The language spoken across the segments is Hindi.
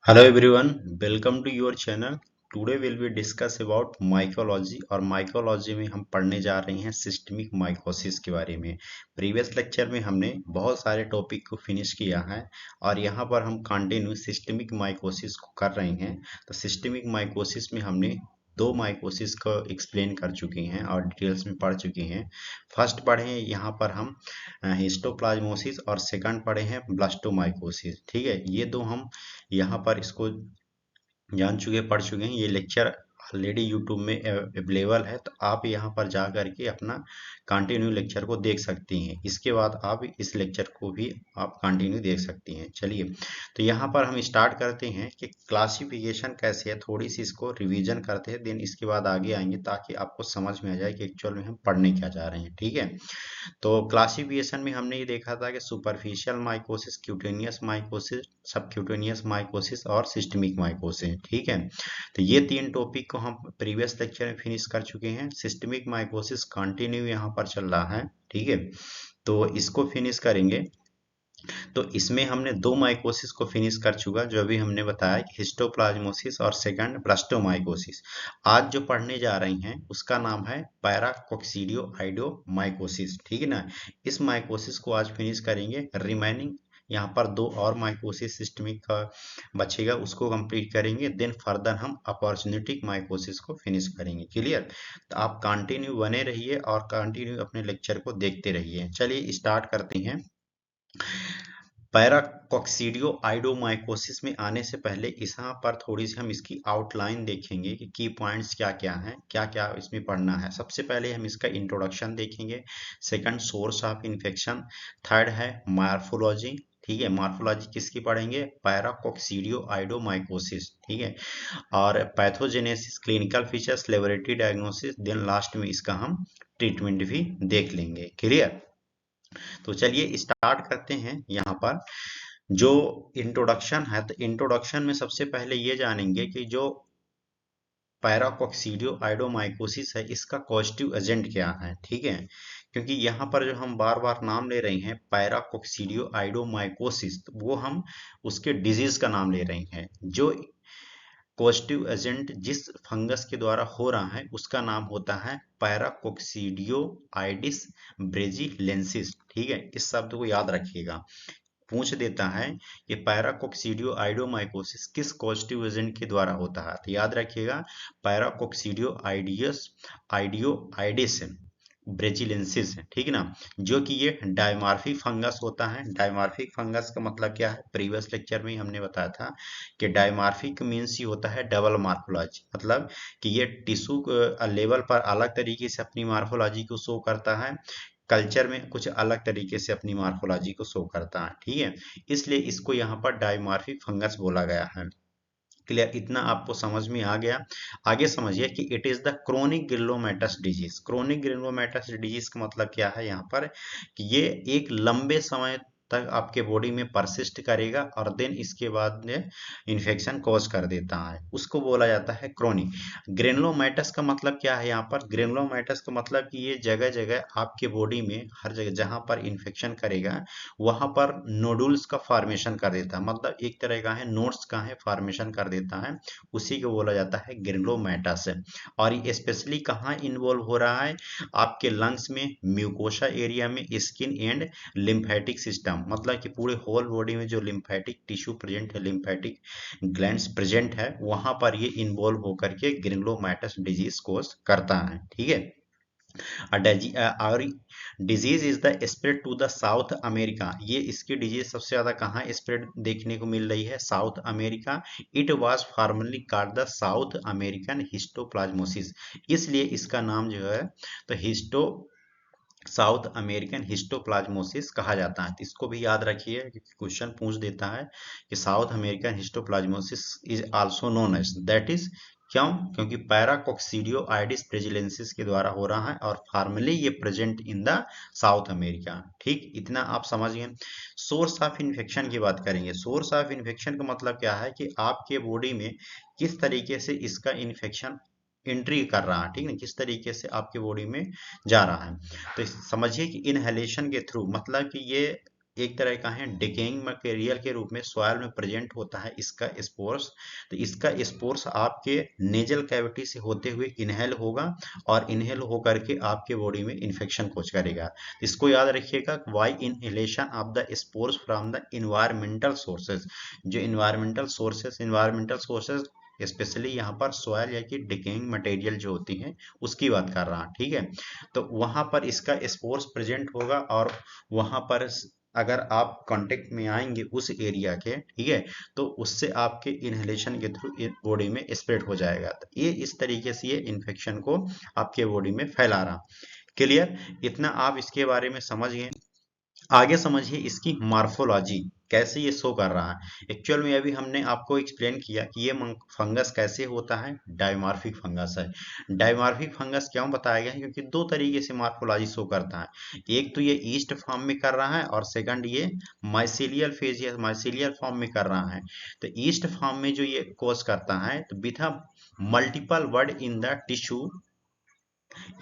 Hello everyone, welcome to your channel. Today we'll be discuss about mycology और mycology में हम पढ़ने जा रहे हैं सिस्टमिक माइकोसिस के बारे में। प्रीवियस लेक्चर में हमने बहुत सारे टॉपिक को फिनिश किया है और यहाँ पर हम कंटिन्यू सिस्टमिक माइकोसिस को कर रहे हैं। तो सिस्टमिक माइकोसिस में हमने दो माइकोसिस को एक्सप्लेन कर चुके हैं और डिटेल्स में पढ़ चुके हैं। फर्स्ट पढ़े हैं यहाँ पर हम हिस्टोप्लाज्मोसिस और सेकंड पढ़े हैं ब्लास्टोमाइकोसिस। ठीक है, ये दो हम यहाँ पर इसको जान चुके पढ़ चुके हैं। ये लेक्चर ऑलरेडी यूट्यूब में अवेलेबल है, तो आप यहाँ पर जा करके अपना कंटिन्यू लेक्चर को देख सकती हैं। इसके बाद आप इस लेक्चर को भी आप कंटिन्यू देख सकती हैं। चलिए, तो यहाँ पर हम स्टार्ट करते हैं कि क्लासिफिकेशन कैसे है, थोड़ी सी इसको रिवीजन करते हैं, देन इसके बाद आगे आएंगे ताकि आपको समझ में आ जाए कि एक्चुअल में हम पढ़ने क्या जा रहे हैं। ठीक है, तो क्लासिफिकेशन में हमने ये देखा था कि superficial mycosis, cutaneous mycosis, subcutaneous mycosis और सिस्टमिक माइकोसिस। ठीक है, तो ये तीन टॉपिक को हम प्रीवियस लेक्चर में फिनिश कर चुके हैं। सिस्टमिक माइकोसिस कंटिन्यू यहाँ पर चल रहा है। ठीक है, तो इसको फिनिश करेंगे। तो इसमें हमने दो माइकोसिस को फिनिश कर चुका, जो अभी हमने बताया कि हिस्टोप्लाज्मोसिस और सेकंड ब्लास्टोमाइकोसिस। आज जो पढ़ने जा रही हैं उसका नाम है पैराकोक्सीडियोआइडोमाइकोसिस। ठीक है ना, इस माइकोसिस को आज फिनिश करेंगे। रिमेनिंग यहाँ पर दो और माइकोसिस सिस्टमिक का बचेगा, उसको कंप्लीट करेंगे। देन फर्दर हम अपॉर्चुनिटिक माइकोसिस को फिनिश करेंगे। क्लियर, तो आप कंटिन्यू बने रहिए और कंटिन्यू अपने लेक्चर को देखते रहिए। चलिए स्टार्ट करते हैं। पैराकोक्सीडियोआइडोमाइकोसिस में आने से पहले यहाँ पर थोड़ी सी हम इसकी आउटलाइन देखेंगे कि की पॉइंट्स क्या क्या हैं, क्या क्या इसमें पढ़ना है। सबसे पहले हम इसका इंट्रोडक्शन देखेंगे, second source of infection, third है मार्फोलॉजी। ठीक है, मार्फोलॉजी किसकी पढ़ेंगे, पैराकोक्सीडियोआइडोमाइकोसिस। ठीक है, और pathogenesis, clinical features, laboratory diagnosis, then last में इसका हम ट्रीटमेंट भी देख लेंगे। क्लियर, तो चलिए स्टार्ट करते हैं। यहाँ पर जो इंट्रोडक्शन है, तो इंट्रोडक्शन में सबसे पहले ये जानेंगे कि जो पैराकोक्सीडियोआइडोमाइकोसिस है इसका कॉजेटिव एजेंट क्या है। ठीक है, क्योंकि यहाँ पर जो हम बार बार नाम ले रहे हैं पैराकोक्सीडियोआइडोमाइकोसिस, तो वो हम उसके डिजीज का नाम ले रहे हैं। जो कॉजेटिव एजेंट जिस फंगस के द्वारा हो रहा है उसका नाम होता है पैराकोक्सीडियोआइडिस ब्रेजिलेंसिस। ठीक है, इस शब्द को याद रखिएगा। पूछ देता है कि पैराकोक्सीडियोआइडोमाइकोसिस किस कॉजेटिव एजेंट के द्वारा होता है, तो याद रखिएगा पैराकोक्सीडियोआइडियस आइडियोआइडिस ब्रेजिलेंसिस है। ठीक है ना, जो कि ये डायमार्फिक फंगस होता है। डायमार्फिक फंगस का मतलब क्या है, प्रीवियस लेक्चर में हमने बताया था कि डायमार्फिक मीन्स ये होता है डबल मार्फोलॉजी, मतलब कि ये टिश्यू लेवल पर अलग तरीके से अपनी मार्फोलॉजी को शो करता है, कल्चर में कुछ अलग तरीके से अपनी मार्फोलॉजी को शो करता है। ठीक है, इसलिए इसको यहाँ पर डायमार्फिक फंगस बोला गया है। क्लियर, इतना आपको समझ में आ गया। आगे समझिए कि it is the chronic granulomatous disease. Chronic granulomatous disease का मतलब क्या है यहाँ पर, कि ये एक लंबे समय तक आपके बॉडी में परसिस्ट करेगा और देन इसके बाद में इन्फेक्शन कॉज कर देता है, उसको बोला जाता है क्रोनिक। ग्रेनुलोमेटस का मतलब क्या है यहाँ पर, ग्रेनुलोमेटस का मतलब कि ये जगह जगह आपके बॉडी में हर जगह जहां पर इन्फेक्शन करेगा वहां पर नोडुल्स का फॉर्मेशन कर देता है, मतलब एक तरह का है नोड्स का है फॉर्मेशन कर देता है, उसी को बोला जाता है ग्रेनुलोमेटस। और ये स्पेशली कहाँ इन्वॉल्व हो रहा है, आपके लंग्स में, म्यूकोसा एरिया में, स्किन एंड लिम्फेटिक सिस्टम, मतलब कि पूरे होल बॉडी में जो लिम्फेटिक टिश्यू प्रेजेंट है, लिम्फेटिक ग्लैंड्स प्रेजेंट है, वहां पर ये इन्वॉल्व होकर के ग्रेनुलोमेटस डिजीज कोज करता है। ठीक है, और disease is the spread to the South America. ये इसकी डिजीज सबसे ज्यादा कहाँ स्प्रेड देखने को मिल रही है, south America. It was formally called the south American histoplasmosis, इसलिए इसका नाम जो है तो साउथ अमेरिकन हिस्टोप्लाज्मोसिस कहा जाता है। तो इसको भी याद रखिए, क्वेश्चन पूछ देता है कि South American histoplasmosis is also known as, that is क्यों, क्योंकि पैराकोक्सीडियोआइडिस ब्रेजिलेंसिस के द्वारा हो रहा है और फॉर्मली ये present in the South America. ठीक, इतना आप समझ गए। सोर्स ऑफ इन्फेक्शन की बात करेंगे। सोर्स ऑफ इन्फेक्शन का मतलब क्या है कि आपके बॉडी में किस तरीके से इसका इन्फेक्शन एंट्री कर रहा है, ठीक है, किस तरीके से आपके बॉडी में जा रहा है। तो समझिए कि इनहेलेशन के थ्रू, मतलब कि ये एक तरह का है डिकेइंग मटेरियल के रूप में सॉइल में प्रेजेंट होता है इसका स्पोर्स। तो इसका स्पोर्स आपके नेजल कैविटी से होते हुए इनहेल होगा और इनहेल होकर के आपके बॉडी में इन्फेक्शन कोज करेगा। इसको याद रखिएगा, why inhalation of the spores from the environmental sources. जो इन्वायरमेंटल सोर्सेज स्पेशली यहाँ पर सॉयल या कि डिकेइंग मटेरियल जो होती है उसकी बात कर रहा, ठीक है। तो वहां पर इसका स्पोर्स प्रेजेंट होगा और वहां पर अगर आप कांटेक्ट में आएंगे उस एरिया के, ठीक है, तो उससे आपके इनहेलेशन के थ्रू बॉडी में स्प्रेड हो जाएगा। तो ये इस तरीके से ये इन्फेक्शन को आपके बॉडी में फैला रहा। क्लियर? इतना आप इसके बारे में समझ गए। आगे समझिए इसकी मार्फोलॉजी, कैसे ये शो कर रहा है। एक्चुअल में अभी हमने आपको एक्सप्लेन किया कि ये फंगस कैसे होता है, डायमॉर्फिक फंगस है। डायमॉर्फिक फंगस क्यों बताया गया है, क्योंकि दो तरीके से मार्फोलॉजी शो करता है। एक तो ये ईस्ट फॉर्म में कर रहा है और सेकंड ये माइसीलियल फेज या माइसीलियल फॉर्म में कर रहा है। तो ईस्ट फॉर्म में जो ये कोज करता है तो with multiple word in the tissue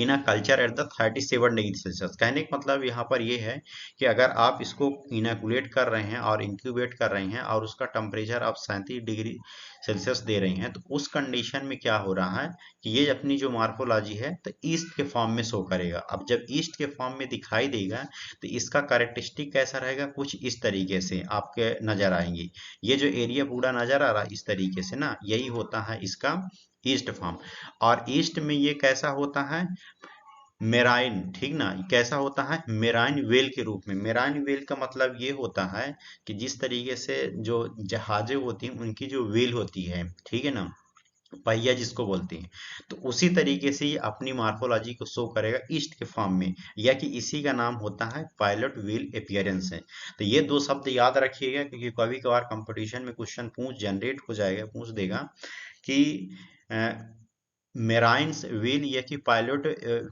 in a culture at the 37 degree Celsius. कहने का मतलब यहाँ पर ये है कि अगर आप इसको इनोकुलेट कर रहे हैं और इंक्यूबेट कर रहे हैं और उसका टेम्परेचर आप 37 डिग्री सेल्सियस दे रहे हैं, तो उस कंडीशन में क्या हो रहा है कि ये अपनी जो मार्फोलॉजी है तो ईस्ट के फॉर्म में शो करेगा। अब जब ईस्ट के फॉर्म में दिखाई देगा तो इसका कैरेक्टरिस्टिक कैसा रहेगा, कुछ इस तरीके से आपके नजर आएंगी। ये जो एरिया पूरा नजर आ रहा है इस तरीके से ना, यही होता है इसका ईस्ट फॉर्म। और ईस्ट में ये कैसा होता है, मेराइन, ठीक ना, कैसा होता है मेराइन वेल के रूप में। मेराइन वेल का मतलब ये होता है कि जिस तरीके से जो जहाजें होती हैं उनकी जो वेल होती है, ठीक है ना, पहिया जिसको बोलते हैं, तो उसी तरीके से ये अपनी मार्फोलॉजी को शो करेगा ईस्ट के फॉर्म में, या कि इसी का नाम होता है पायलट व्हील अपीयरेंस है। तो ये दो शब्द याद रखिएगा, क्योंकि कभी कभार कंपटीशन में क्वेश्चन पूछ जनरेट हो जाएगा, पूछ देगा कि मेराइन्स व्हील या कि पायलट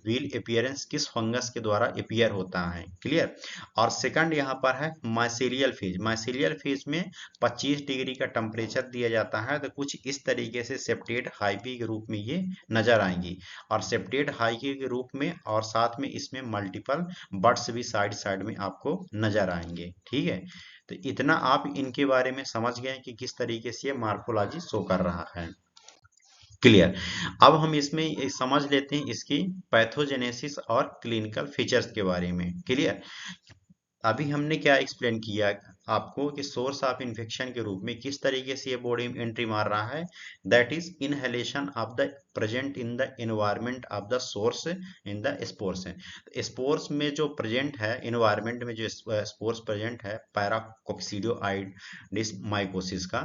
व्हील अपीयरेंस किस फंगस के द्वारा अपीयर होता है। क्लियर? और सेकंड यहाँ पर है माइसीलियल फेज। माइसीलियल फेज में 25 डिग्री का टेम्परेचर दिया जाता है। तो कुछ इस तरीके से सेप्टेट हाइपी के रूप में ये नजर आएंगी, और सेप्टेट हाइपी के रूप में और साथ में इसमें मल्टीपल बर्ड्स भी साइड साइड में आपको नजर आएंगे, ठीक है। तो इतना आप इनके बारे में समझ गए कि किस तरीके से ये मार्फोलॉजी शो कर रहा है। क्लियर? अब हम इसमें समझ लेते हैं इसकी पैथोजेनेसिस और क्लिनिकल फीचर्स के बारे में। क्लियर? अभी हमने क्या एक्सप्लेन किया आपको कि सोर्स ऑफ इन्फेक्शन के रूप में किस तरीके से ये बॉडी में एंट्री मार रहा है, that is inhalation of the present in the environment of the source in the spores है। स्पोर्स में जो प्रेजेंट है, एनवायरनमेंट में जो स्पोर्स प्रेजेंट है पैराकोक्सीडियोआइडिस माइकोसिस का,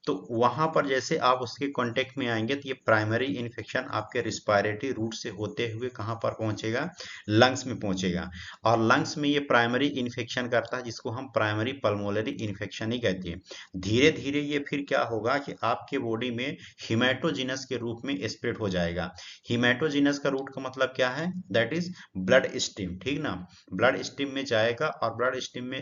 तो वहां पर जैसे आप उसके कांटेक्ट में आएंगे तो ये प्राइमरी इन्फेक्शन आपके रिस्पायरेटरी रूट से होते हुए कहां पर पहुंचेगा, लंग्स में पहुंचेगा। और लंग्स में ये प्राइमरी इन्फेक्शन करता है, जिसको हम प्राइमरी पल्मोनरी इन्फेक्शन ही कहते हैं। धीरे धीरे ये फिर क्या होगा कि आपके बॉडी में हिमेटोजिनस के रूप में स्प्रेड हो जाएगा। हिमेटोजिनस का रूट का मतलब क्या है, दैट इज ब्लड स्ट्रीम, ठीक ना। ब्लड स्ट्रीम में जाएगा और ब्लड स्ट्रीम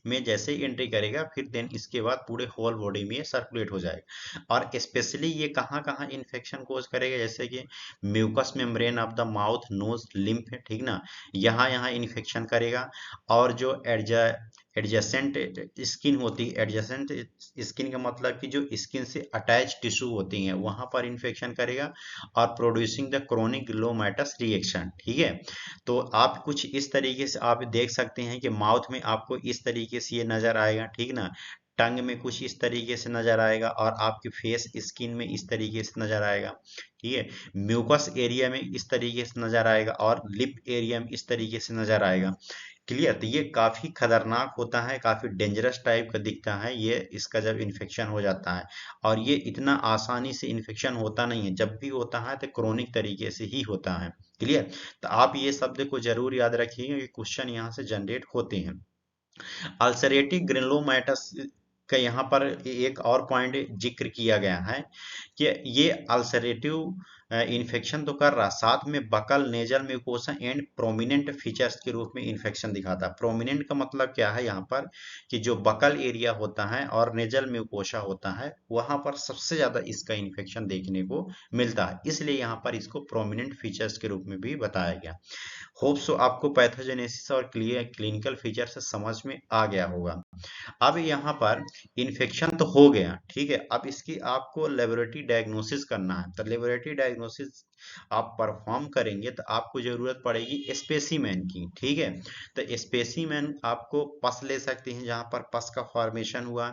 में जैसे ही एंट्री करेगा फिर देन इसके बाद पूरे होल बॉडी में सर्कुलेट हो जाएगा। और स्पेशली ये कहाँ कहाँ इन्फेक्शन कोज करेगा, जैसे कि mucous membrane of the mouth, nose, lymph है, ठीक ना, यहाँ यहाँ इन्फेक्शन करेगा। और जो एडजेसेंट स्किन होती है, एडजेसेंट स्किन का मतलब कि जो स्किन से अटैच टिश्यू होती हैं वहां पर इन्फेक्शन करेगा, और प्रोड्यूसिंग द क्रोनिक ग्लोमेटस रिएक्शन, ठीक है। तो आप कुछ इस तरीके से आप देख सकते हैं कि माउथ में आपको इस तरीके से ये नजर आएगा, ठीक ना, टंग में कुछ इस तरीके से नजर आएगा, और आपके फेस स्किन में इस तरीके से नजर आएगा, ठीक है। म्यूकस एरिया में इस तरीके से नजर आएगा, और लिप एरिया में इस तरीके से नजर आएगा। क्लियर? तो ये काफी खतरनाक होता है, काफी डेंजरस टाइप का दिखता है ये, इसका जब इन्फेक्शन हो जाता है। और ये इतना आसानी से इन्फेक्शन होता नहीं है, जब भी होता है तो क्रोनिक तरीके से ही होता है। क्लियर? तो आप ये शब्द को जरूर याद रखिएगा कि क्वेश्चन यहाँ से जनरेट होते हैं। अल्सरेटिव ग्रेनुलोमाइटस का यहाँ पर एक और पॉइंट जिक्र किया गया है कि ये अल्सरेटिव इन्फेक्शन तो कर रहा, साथ में buccal, nasal mucosa and prominent features के रूप में इन्फेक्शन दिखाता है। प्रोमिनेंट का मतलब क्या है यहाँ पर कि जो बकल एरिया होता है और नेजल म्यूकोसा होता है वहां पर सबसे ज्यादा इसका इन्फेक्शन देखने को मिलता है, इसलिए यहाँ पर इसको प्रोमिनेंट फीचर्स के रूप में भी बताया गया। होप सो आपको पैथोजेनेसिस और क्लिनिकल फीचर से समझ में आ गया होगा। अब यहाँ पर इन्फेक्शन तो हो गया, ठीक है। अब इसकी आपको लेबोरेटरी डायग्नोसिस करना है। तो लेबोरेटरी डायग्नोसिस आप परफॉर्म करेंगे तो आपको जरूरत पड़ेगी स्पेसिमेन की, ठीक है। तो स्पेसिमेन आपको पस ले सकते हैं, जहां पर पस का फॉर्मेशन हुआ,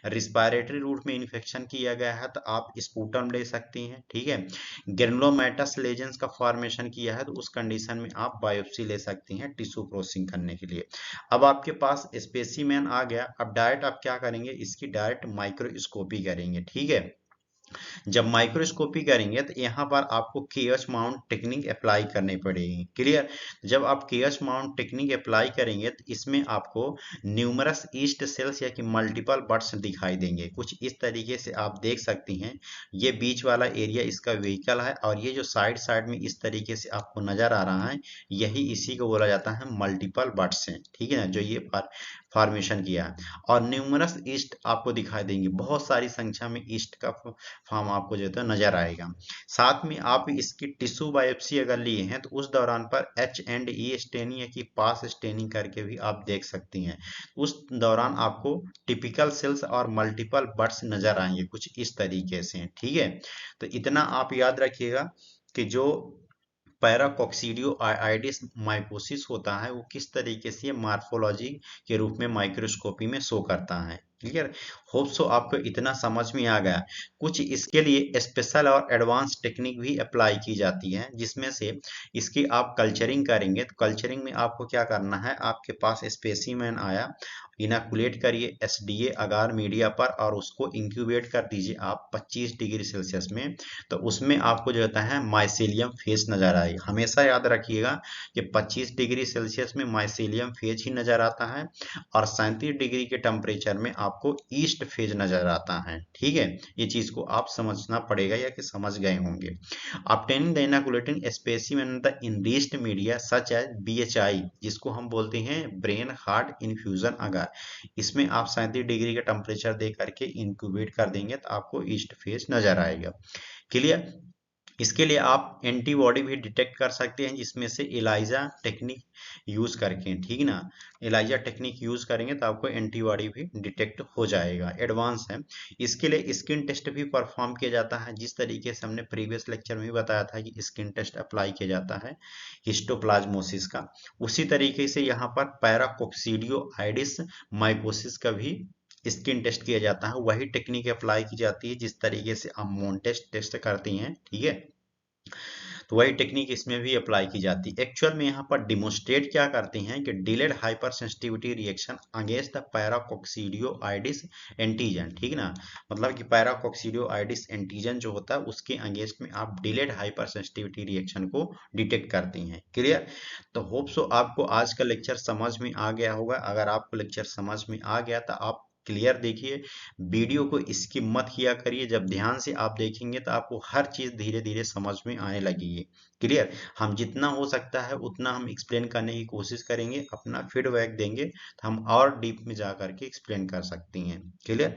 रिस्पायरेटरी रूट में इन्फेक्शन किया गया है तो आप स्पूटम ले सकती हैं, ठीक है। ग्रेनुलोमेटस लेजेंस का फॉर्मेशन किया है तो उस कंडीशन में आप बायोप्सी ले सकती हैं टिश्यू प्रोसेसिंग करने के लिए। अब आपके पास स्पेसिमेन आ गया। अब डायरेक्ट आप क्या करेंगे, इसकी डायरेक्ट माइक्रोस्कोपी करेंगे, ठीक है। जब माइक्रोस्कोपी करेंगे तो यहाँ पर आपको केएच माउंट टेक्निक अप्लाई करनी पड़ेगी, क्लियर। जब आप केएच माउंट टेक्निक अप्लाई करेंगे तो इसमें आपको न्यूमरस ईस्ट सेल्स या कि मल्टीपल बर्ड्स दिखाई देंगे। कुछ इस तरीके से आप देख सकती हैं। ये बीच वाला एरिया इसका व्हीकल है और ये जो साइड साइड में इस तरीके से आपको नजर आ रहा है, यही इसी को बोला जाता है मल्टीपल बर्ड्स हैं, ठीक है ना, जो ये फॉर्मेशन किया है। और न्यूमरस ईस्ट आपको दिखाई देंगे, बहुत सारी संख्या में ईस्ट का फॉर्म आपको जो है नजर आएगा। साथ में आप इसकी टिश्यू बायोप्सी अगर लिए हैं तो उस दौरान पर H&E स्टेनिंग या कि पास स्टेनिंग करके भी आप देख सकती हैं। उस दौरान आपको टिपिकल सेल्स और मल्टीपल बर्ड्स नजर आएंगे कुछ इस तरीके से, ठीक है। तो इतना आप याद रखिएगा कि जो पैराकोक्सीडियो आइडिस माइकोसिस होता है वो किस तरीके से मार्फोलॉजी के रूप में माइक्रोस्कोपी में शो करता है, क्लियर। होप सो आपको इतना समझ में आ गया। कुछ इसके लिए स्पेशल और एडवांस टेक्निक भी अप्लाई की जाती है, जिसमें से इसकी आप कल्चरिंग करेंगे तो कल्चरिंग में आपको क्या करना है, आपके पास स्पेसिमेन आया, इनोकुलेट करिए एसडीए अगार मीडिया पर और उसको इंक्यूबेट कर दीजिए आप 25 डिग्री सेल्सियस में। तो उसमें आपको जो होता है माइसेलियम फेज नजर आएगा। हमेशा याद रखिएगा कि 25 डिग्री सेल्सियस में माइसेलियम फेज ही नजर आता है और 37 डिग्री के टेम्परेचर में आपको ईस्ट फेज नजर आता है, ठीक है। ये चीज को आप समझना पड़ेगा या कि समझ गए होंगे। obtaining the inoculating specimen in the enriched media such as BHI, जिसको हम बोलते हैं ब्रेन हार्ट इन्फ्यूजन अगर, इसमें आप 37 डिग्री का टेम्परेचर दे करके इंक्यूबेट कर देंगे तो आपको ईस्ट फेज नजर आएगा, क्लियर। इसके लिए आप एंटीबॉडी भी डिटेक्ट कर सकते हैं, जिसमें से एलाइजा टेक्निक यूज करके, ठीक ना। एलाइजा टेक्निक यूज करेंगे तो आपको एंटीबॉडी भी डिटेक्ट हो जाएगा, एडवांस है। इसके लिए स्किन टेस्ट भी परफॉर्म किया जाता है, जिस तरीके से हमने प्रीवियस लेक्चर में बताया था कि स्किन टेस्ट अप्लाई किया जाता है हिस्टोप्लाज्मोसिस का, उसी तरीके से यहाँ पर पैराकोक्सीडियो आइडिस माइकोसिस का भी स्किन टेस्ट किया जाता है। वही टेक्निक अप्लाई की जाती है जिस तरीके से आप मोन्टेस्ट टेस्ट करती हैं, ठीक है। तो वही टेक्निक इसमें भी अप्लाई की जाती है। एक्चुअल में यहाँ पर डिमोन्स्ट्रेट क्या करते हैं कि delayed hypersensitivity reaction against the paracoccidioides antigen, ठीक ना। मतलब कि पैराकोक्सीडियो आइडिस एंटीजन जो होता है उसके अगेंस्ट में आप डिलेड हाइपर सेंसिटिविटी रिएक्शन को डिटेक्ट करती हैं, क्लियर। तो होप सो आपको आज का लेक्चर समझ में आ गया होगा। अगर आपको लेक्चर समझ में आ गया तो आप क्लियर देखिए, वीडियो को स्किप मत किया करिए। जब ध्यान से आप देखेंगे तो आपको हर चीज धीरे धीरे समझ में आने लगेगी, क्लियर। हम जितना हो सकता है उतना हम एक्सप्लेन करने की कोशिश करेंगे, अपना फीडबैक देंगे तो हम और डीप में जा करके एक्सप्लेन कर सकती हैं, क्लियर।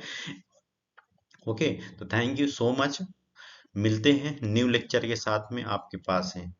ओके, तो थैंक यू सो मच। मिलते हैं न्यू लेक्चर के साथ में आपके पास है।